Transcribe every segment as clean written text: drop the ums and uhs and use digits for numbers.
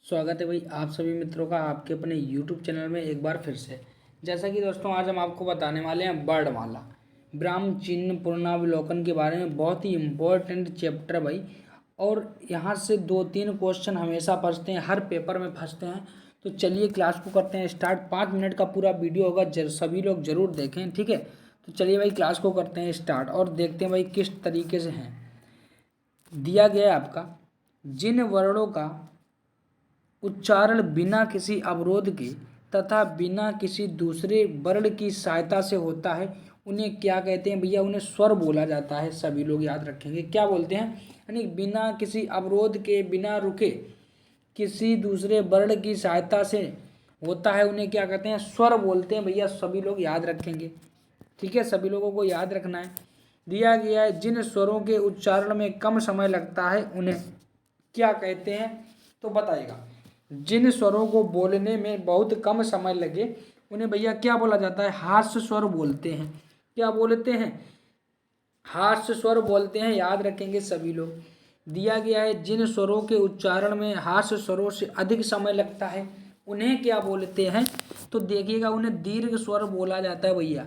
स्वागत है भाई आप सभी मित्रों का आपके अपने YouTube चैनल में एक बार फिर से। जैसा कि दोस्तों आज हम आपको बताने वाले हैं वर्णमाला ब्राह्म चिन्ह पुनरावलोकन के बारे में। बहुत ही इम्पोर्टेंट चैप्टर भाई, और यहाँ से 2-3 क्वेश्चन हमेशा फंसते हैं, हर पेपर में फंसते हैं। तो चलिए क्लास को करते हैं स्टार्ट। 5 मिनट का पूरा वीडियो होगा, सभी लोग जरूर देखें, ठीक है। तो चलिए भाई क्लास को करते हैं स्टार्ट और देखते हैं भाई किस तरीके से हैं। दिया गया है आपका, जिन वर्णों का उच्चारण बिना किसी अवरोध के तथा बिना किसी दूसरे वर्ण की सहायता से होता है उन्हें क्या कहते हैं भैया? उन्हें स्वर बोला जाता है। सभी लोग याद रखेंगे क्या बोलते हैं, यानी बिना किसी अवरोध के, बिना रुके किसी दूसरे वर्ण की सहायता से होता है, उन्हें क्या कहते हैं? स्वर बोलते हैं भैया। सभी लोग याद रखेंगे, ठीक है, सभी लोगों को याद रखना है। दिया गया है, जिन स्वरों के उच्चारण में कम समय लगता है उन्हें क्या कहते हैं? तो बताइएगा। जिन स्वरों को बोलने में बहुत कम समय लगे उन्हें भैया क्या बोला जाता है? हास्य स्वर बोलते हैं। क्या बोलते हैं? हास्य स्वर बोलते हैं। याद रखेंगे सभी लोग। दिया गया है, जिन स्वरों के उच्चारण में हास्य स्वरों से अधिक समय लगता है उन्हें क्या बोलते हैं? तो देखिएगा, उन्हें दीर्घ स्वर बोला जाता है भैया।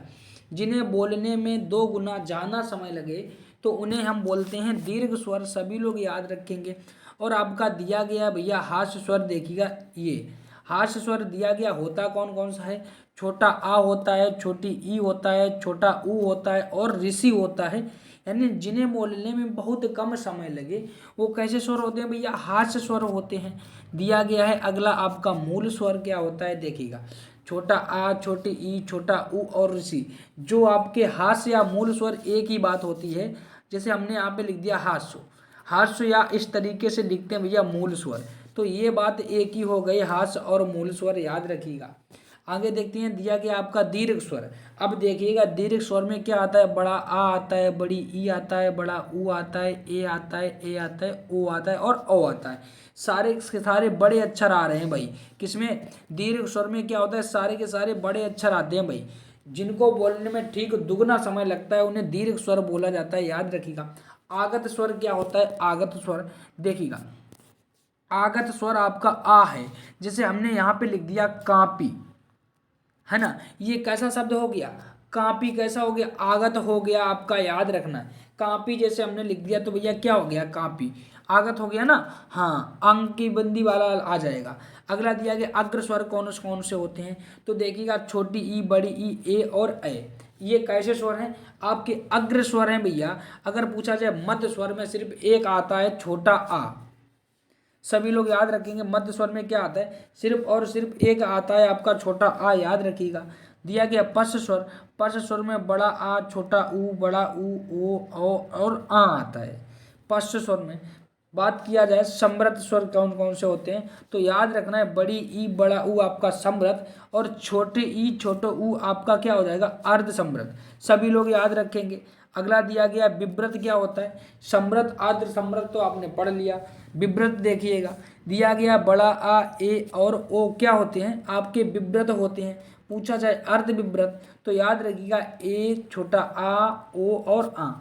जिन्हें बोलने में 2 गुना ज़्यादा समय लगे तो उन्हें हम बोलते हैं दीर्घ स्वर। सभी लोग याद रखेंगे। और आपका दिया गया भैया हास्य स्वर, देखिएगा ये हास्य स्वर दिया गया होता कौन कौन सा है? छोटा आ होता है, छोटी ई होता है, छोटा ऊ होता है और ऋषि होता है। यानी जिन्हें बोलने में बहुत कम समय लगे वो कैसे स्वर होते हैं भैया? हास्य स्वर होते हैं। दिया गया है अगला आपका मूल स्वर क्या होता है, देखिएगा। छोटा आ, छोटी ई, छोटा ऊ और ऋषि, जो आपके हास्य या मूल स्वर एक ही बात होती है। जैसे हमने यहाँ पे लिख दिया हास्य, हास्य या इस तरीके से लिखते हैं भैया मूल स्वर। तो ये बात एक ही हो गई, हास्य और मूल स्वर, याद रखिएगा। आगे देखते हैं, दिया गया आपका दीर्घ स्वर। अब देखिएगा दीर्घ स्वर में क्या आता है? बड़ा आ आता है, बड़ी ई आता है, बड़ा ऊ आता है, ए आता है, ए आता है, ओ आता है और ओ आता है। सारे के सारे बड़े अक्षर आ रहे हैं भाई। किसमें? दीर्घ स्वर में क्या होता है? सारे के सारे बड़े अक्षर आते हैं भाई। जिनको बोलने में ठीक दुगना समय लगता है उन्हें दीर्घ स्वर बोला जाता है। याद रखिएगा। आगत स्वर क्या होता है? आगत स्वर देखिएगा, आगत स्वर आपका आ है। जैसे हमने यहाँ पे लिख दिया कापी, है ना, ये कैसा शब्द हो गया? कापी कैसा हो गया? आगत हो गया आपका। याद रखना है, कापी जैसे हमने लिख दिया तो भैया क्या हो गया? कापी आगत हो गया ना। हाँ, अंक की बंदी वाला आ जाएगा। अगला दिया गया अग्र स्वर कौन से होते हैं? तो देखिएगा, छोटी ई, बड़ी ई, ए और ए, ये कैसे स्वर हैं? आपके अग्र स्वर हैं भैया। अगर पूछा जाए मध्य स्वर में सिर्फ एक आता है, छोटा आ। सभी लोग याद रखेंगे, मध्य स्वर में क्या आता है? सिर्फ और सिर्फ एक आता है आपका, छोटा आ। याद रखिएगा। दिया गया पश्च स्वर, पश्च स्वर में बड़ा आ, छोटा ऊ, बड़ा ऊ, ओ और आ आता है पश्च स्वर में। बात किया जाए समृद्ध स्वर कौन कौन से होते हैं, तो याद रखना है, बड़ी ई, बड़ा ऊ आपका समृद्ध, और छोटे ई, छोटे ऊ आपका क्या हो जाएगा? अर्ध समृद्ध। सभी लोग याद रखेंगे। अगला दिया गया विव्रत क्या होता है? समृद्ध, अर्ध समृद्ध तो आपने पढ़ लिया। विव्रत देखिएगा, दिया गया बड़ा आ, ए और ओ क्या होते हैं? आपके विव्रत होते हैं। पूछा जाए अर्ध विव्रत तो याद रखिएगा, ए, छोटा आ, ओ और आ,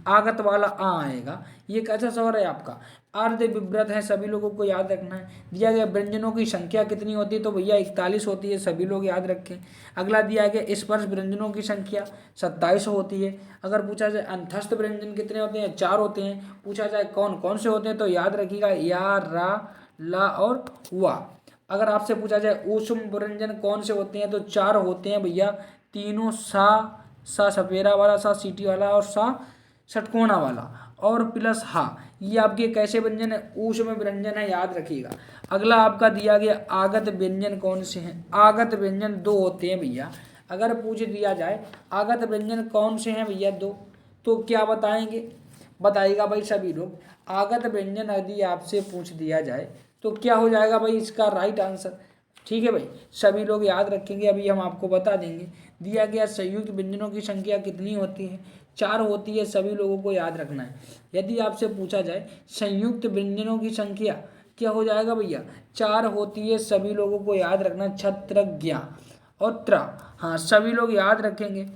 आगत वाला आ आएगा। ये कैसा स्वर है आपका? अर्ध विव्रत है। सभी लोगों को याद रखना है। दिया गया व्यंजनों की संख्या कितनी होती है? तो भैया 41 होती है। सभी लोग याद रखें। अगला दिया गया स्पर्श व्यंजनों की संख्या 27 होती है। अगर पूछा जाए अंतस्थ व्यंजन कितने होते हैं? 4 होते हैं। पूछा जाए कौन कौन से होते हैं तो याद रखिएगा, या, रा, ला और वा। अगर आपसे पूछा जाए ऊष्म व्यंजन कौन से होते हैं तो 4 होते हैं भैया, तीनों, सा सपेरा वाला, सा सीटी वाला और सा षटकोणा वाला, और प्लस हा। ये आपके कैसे व्यंजन है? ऊष्म व्यंजन है। याद रखिएगा। अगला आपका दिया गया आगत व्यंजन कौन से हैं? आगत व्यंजन 2 होते हैं भैया। अगर पूछ दिया जाए आगत व्यंजन कौन से हैं भैया 2, तो क्या बताएंगे? बताइएगा भाई सभी लोग। आगत व्यंजन यदि आपसे पूछ दिया जाए तो क्या हो जाएगा भाई इसका राइट आंसर? ठीक है भाई, सभी लोग याद रखेंगे। अभी हम आपको बता देंगे। दिया गया संयुक्त व्यंजनों की संख्या कितनी होती है? 4 होती है। सभी लोगों को याद रखना है। यदि आपसे पूछा जाए संयुक्त व्यंजनों की संख्या क्या हो जाएगा भैया? 4 होती है। सभी लोगों को याद रखना, छत्र, ज्ञा और त्र। हाँ, सभी लोग याद रखेंगे।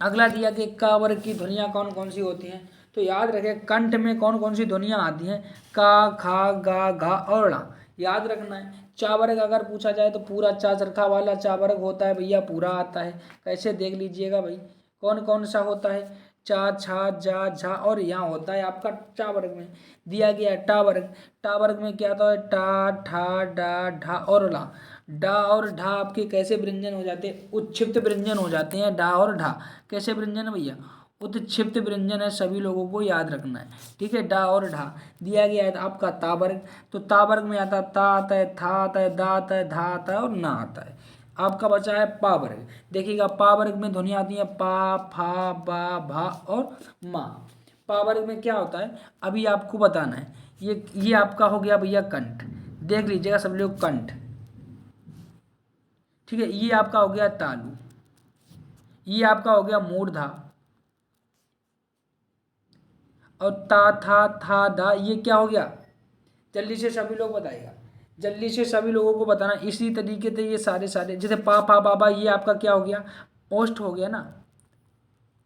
अगला दिया कि क वर्ग की ध्वनियाँ कौन कौन सी होती हैं? तो याद रखें, कंठ में कौन कौन सी ध्वनियाँ आती हैं? का, खा, गा, घा और ड़ा। याद रखना है। चा वर्ग अगर पूछा जाए तो पूरा चा चरखा वाला चा वर्ग होता है भैया, पूरा आता है। कैसे देख लीजिएगा भाई, कौन कौन सा होता है, चा छा जा झा और यहाँ होता है आपका चा वर्ग में दिया गया है टा वर्ग। टा वर्ग में क्या होता है, टा ठा डा ढा और ला। डा और ढा आपके कैसे व्यंजन हो जाते हैं, उच्छिप्त व्यंजन हो जाते हैं डा और ढा। कैसे व्यंजन है भैया, उत्क्षिप्त व्यंजन है, सभी लोगों को याद रखना है। ठीक है, डा और ढा दिया गया है आपका ता वर्ग। तो ता वर्ग में आता है ता आता है, था आता है, दा आता है, धा आता है और ना आता है। आपका बचा है पा वर्ग। देखिएगा पा वर्ग में ध्वनि आती है पा फा बा भा और मा। पा वर्ग में क्या होता है अभी आपको बताना है। ये आपका हो गया भैया कंठ, देख लीजिएगा सब लोग कंठ। ठीक है, ये आपका हो गया तालु, ये आपका हो गया मूर्धा और ता था धा, ये क्या हो गया, जल्दी से सभी लोग बताइएगा, जल्दी से सभी लोगों को बताना। इसी तरीके से ये सारे सारे जैसे पा पा बाबा, ये आपका क्या हो गया, ओष्ठ हो गया ना,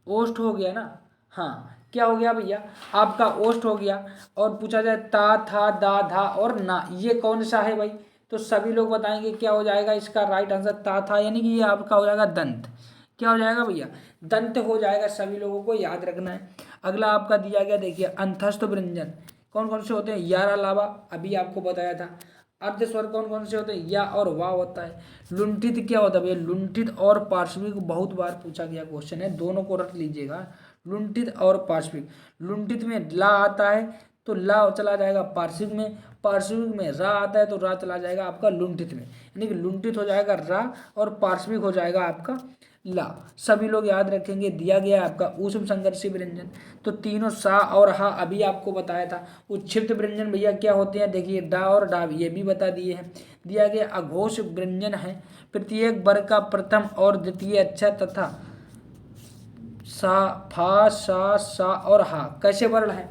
ओष्ठ हो गया ना। हाँ, क्या हो गया भैया, आपका ओष्ठ हो गया। और पूछा जाए ता था दा धा और ना, ये कौन सा है भाई, तो सभी लोग बताएंगे क्या हो जाएगा इसका राइट आंसर, ता था, यानी कि ये आपका हो जाएगा दंत। क्या हो जाएगा भैया, दंत हो जाएगा, सभी लोगों को याद रखना है। अगला आपका दिया गया देखिए अंतस्थ व्यंजन कौन कौन से होते हैं, यार अलावा अभी आपको बताया था। अर्ध स्वर कौन कौन से होते हैं, या और वाह होता है। लुंठित क्या होता है भैया, लुंठित और पार्श्विक बहुत बार पूछा गया क्वेश्चन है, दोनों को रख लीजिएगा, लुंठित और पार्श्विक। लुंठित में ला आता है तो ला चला जाएगा पार्श्विक में, पार्श्विक में रा आता है तो रा चला जाएगा आपका लुंठित में, यानी कि लुंठित हो जाएगा रा और पार्श्विक हो जाएगा आपका ला। सभी लोग याद रखेंगे। दिया गया है आपका ऊष्म संघर्षी व्यंजन, तो तीनों सा और हा अभी आपको बताया था। उच्छिप्त व्यंजन भैया क्या होते हैं, देखिए डा और डा ये भी बता दिए हैं। दिया गया अघोष व्यंजन है, प्रत्येक वर्ग का प्रथम और द्वितीय अक्षर तथा सा फा सा और हा कैसे वर्ण है,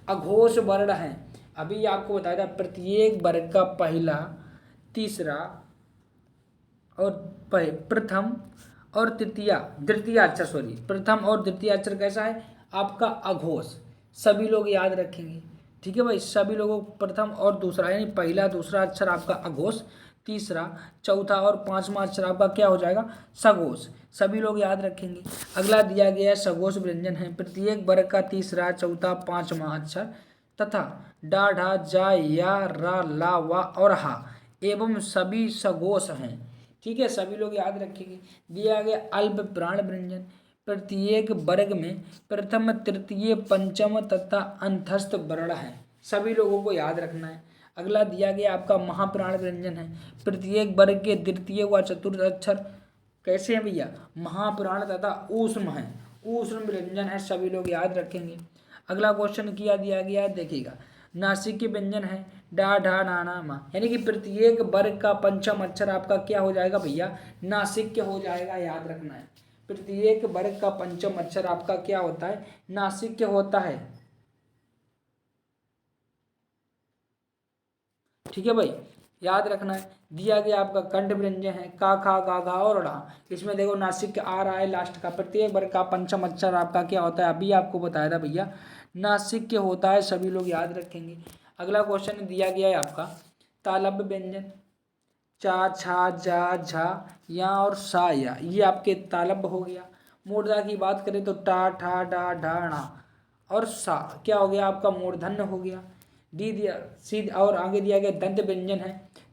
अघोष वर्ण है। अभी आपको बताया था प्रत्येक वर्ग का पहला, तीसरा और प्रथम और द्वितीय अक्षर, सॉरी प्रथम और द्वितीय अक्षर कैसा है आपका अघोष। सभी लोग याद रखेंगे। ठीक है भाई, सभी लोगों को प्रथम और दूसरा यानी पहला दूसरा अक्षर आपका अघोष, तीसरा चौथा और पांचवा अक्षर आपका क्या हो जाएगा सघोष। सभी लोग याद रखेंगे। अगला दिया गया है सघोष व्यंजन है, प्रत्येक वर्ग का तीसरा चौथा पांचवा अक्षर तथा डा ढा जा या रा ला वा और हा एवं सभी सघोष हैं। ठीक है, सभी लोग याद रखेंगे। दिया गया अल्प प्राण व्यंजन, प्रत्येक वर्ग में प्रथम तृतीय पंचम तथा अंतस्थ वर्ण है, सभी लोगों को याद रखना है। अगला दिया गया आपका महाप्राण व्यंजन है, प्रत्येक वर्ग के द्वितीय व चतुर्थ अक्षर कैसे हैं भैया महाप्राण तथा ऊष्म है, ऊष्म व्यंजन है, सभी लोग याद रखेंगे। अगला क्वेश्चन किया दिया गया है देखिएगा, नासिक के व्यंजन है डा ढा ना ना मा, यानी कि प्रत्येक वर्ग का पंचम अक्षर आपका क्या हो जाएगा भैया नासिक हो जाएगा, याद रखना है। प्रत्येक वर्ग का पंचम अक्षर आपका क्या होता है नासिक होता है। ठीक है भाई, याद रखना है। दिया गया आपका कंठ व्यंजन है का खा गा घा और ड़ा, इसमें देखो नासिक आ रहा है लास्ट का, प्रत्येक वर्ग का पंचम अक्षर आपका क्या होता है, अभी आपको बताया था भैया नासिक होता है, सभी लोग याद रखेंगे। अगला क्वेश्चन दिया गया है आपका तालव्य व्यंजन, चा छा जा झा या और सा या, ये आपके तालव्य हो गया। मूर्धा की बात करें तो टा ठा डा ढा णा और सा क्या हो गया आपका मूर्धन्य हो गया। डी दिया सी और आगे दिया गया दंत व्यंजन है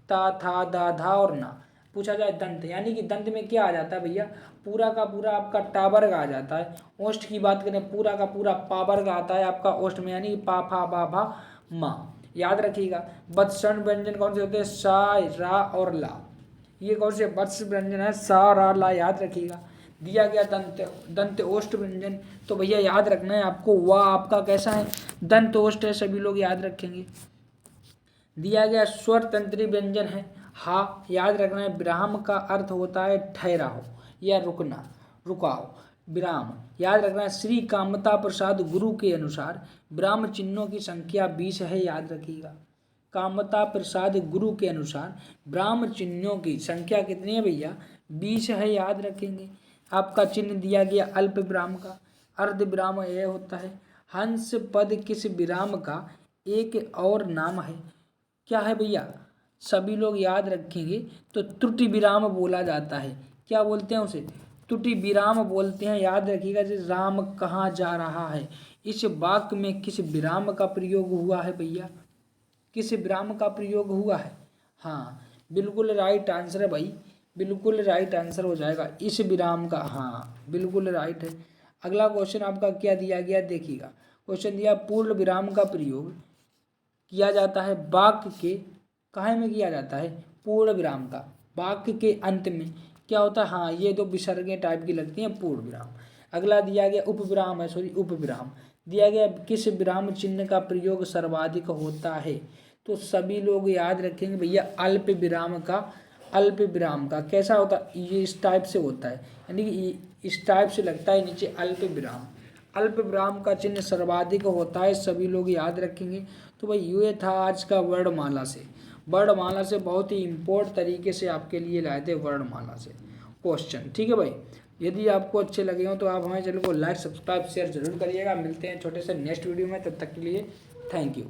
ता था दा धा और ना। पूछा जाए दंत, यानी कि दंत में क्या आ जाता है भैया पूरा का पूरा आपका टावर्ग आ जाता है। ओष्ठ की बात करें पूरा का पूरा पावर्ग आता है आपका ओष्ठ में, यानी पा फा बा भा मा, याद रखिएगा। वत्सर्ण व्यंजन कौन से होते हैं सा रा और ला, ये कौन से वत्स व्यंजन है सा रा ला, याद रखिएगा। दिया गया दंत दंत ओष्ठ व्यंजन, तो भैया याद रखना है आपको वह आपका कैसा है दंत ओष्ठ है, सभी लोग याद रखेंगे। दिया गया स्वर तंत्री व्यंजन है हा, याद रखना है। विराम का अर्थ होता है ठहरा हो या रुकना, रुकाओ विराम, याद रखना है। श्री कामता प्रसाद गुरु के अनुसार विराम चिन्हों की संख्या 20 है, याद रखिएगा। कामता प्रसाद गुरु के अनुसार विराम चिन्हों की संख्या कितनी है भैया 20 है, याद रखेंगे। आपका चिन्ह दिया गया अल्प विराम का, अर्ध विराम यह होता है। हंस पद किस विराम का एक और नाम है, क्या है भैया सभी लोग याद रखेंगे तो त्रुटि विराम बोला जाता है। क्या बोलते हैं उसे? त्रुटि विराम बोलते हैं। याद रखिएगा, जैसे राम कहाँ जा रहा है, इस वाक्य में किस विराम का प्रयोग हुआ है भैया? किस विराम का प्रयोग हुआ है? हाँ, बिल्कुल राइट आंसर है भाई, बिल्कुल राइट आंसर हो जाएगा इस विराम का। हाँ बिल्कुल राइट है। अगला क्वेश्चन आपका क्या दिया गया देखिएगा। क्वेश्चन दिया पूर्ण विराम का प्रयोग किया जाता है वाक्य के, काहे में किया जाता है? पूर्ण विराम का। वाक्य के अंत में क्या होता है? हाँ, ये दो विसर्गें टाइप की लगती हैं, पूर्ण विराम। अगला दिया गया उपविराम है, सॉरी उपविराम दिया गया, किस विराम चिन्ह का प्रयोग सर्वाधिक होता है? तो सभी लोग याद रखेंगे भैया अल्प विराम का। अल्प विराम का कैसा होता है? ये इस टाइप से होता है, यानी कि इस टाइप से लगता है नीचे अल्प विराम। अल्प विराम का चिन्ह सर्वाधिक होता है, सभी लोग याद रखेंगे। तो भाई ये था आज का वर्णमाला से। वर्णमाला से बहुत ही इम्पोर्टेंट तरीके से आपके लिए लाए थे वर्णमाला से क्वेश्चन। ठीक है भाई, यदि आपको अच्छे लगे हो तो आप हमारे चैनल को लाइक सब्सक्राइब शेयर जरूर करिएगा। मिलते हैं छोटे से नेक्स्ट वीडियो में, तब तक के लिए थैंक यू।